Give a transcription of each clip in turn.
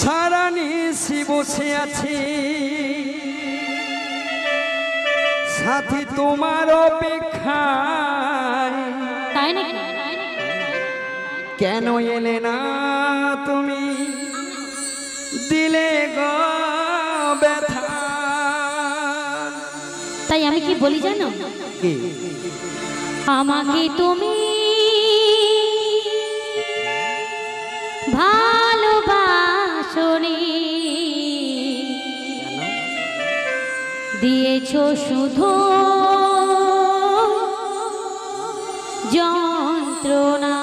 সারা নিশি বসে আছি সাথী তোমার অপেক্ষায়। তাই নাকি? কেন এলে না তুমি, দিলে গো ব্যথা। তাই আমি কি বলি জানো? কি? আমাকে তুমি ভালোবাসনি, দিয়েছো শুধু যন্ত্রণা।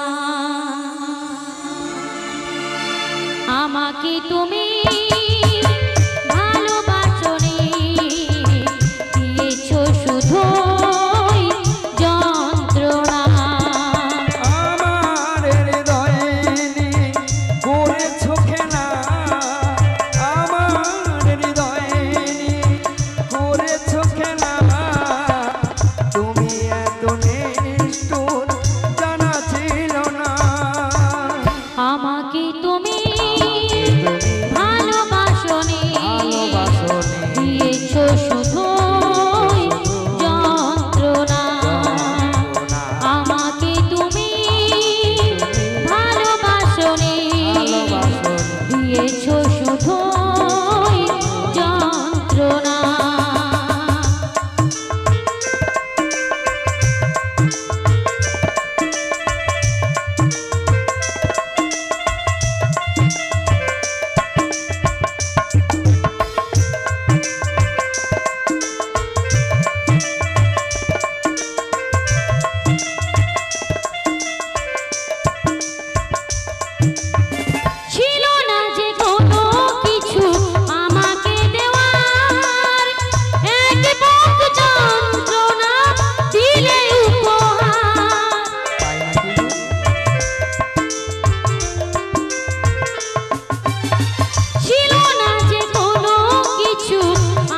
আমাকে তুমি ভালোবাসনি, দিয়েছো শুধু যন্ত্রণা। আমার হৃদয়ে নিয়ে করেছো খেলা, আমার হৃদয়ে নিয়ে করেছো খেলা। তুমি এত নিষ্ঠুর জানা ছিল না। আমাকে তুমি ভালোবাসনি, দিয়েছো শুধু যন্ত্রণা। আমাকে তুমি ভালোবাসনি, দিয়েছো শুধু যন্ত্রণা। ছিল না যে কোনো কিছু আমাকে দেওয়ার, এক বুক যন্ত্রণা দিলে উপহার। ছিল না যে কোনো কিছু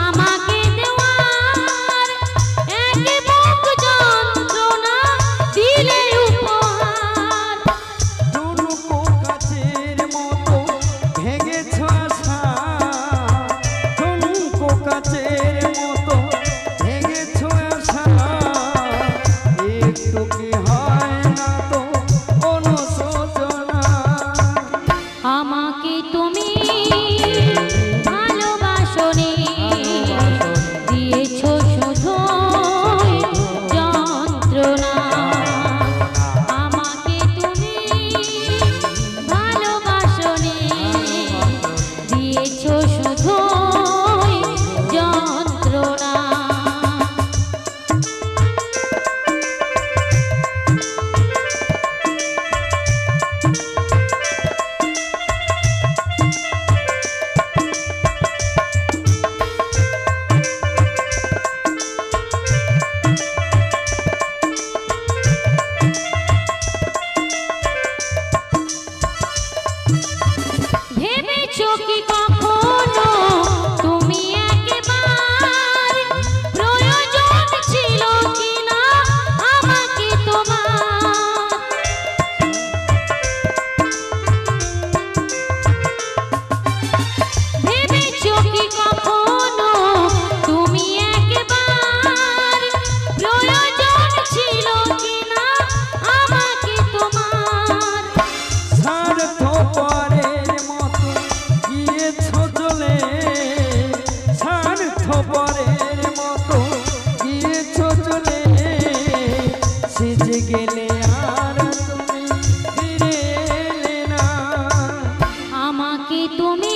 আমাকে দেওয়ার, এক বুক যন্ত্রণা দিলে উপহার। ঝুনুকো কাচের মতো ভেঙেছো আশা, ঝুনুকো কাচের মতো ভেঙেছো আশা। একটু কি হয় না তো অনুশোচনা। আমাকে তুমি ভালোবাসনি, দিয়েছো শুধু যন্ত্রণা। আমাকে তুমি ভালোবাসনি, দিয়েছো শুধু যন্ত্রণা। ভেবেছো কি কখনো তুমি একবার, প্রয়োজন ছিল কিনা আমাকে তোমার? ভেবেছো কি কখনো তুমি একবার, প্রয়োজন ছিল কিনা আমাকে তোমার? স্বার্থপরের মতো গিয়েছো চলে, স্বার্থপরের মতো গিয়েছো চলে। সেজে গেলে আর তুমি ফিরে এলে না। আমাকে তুমি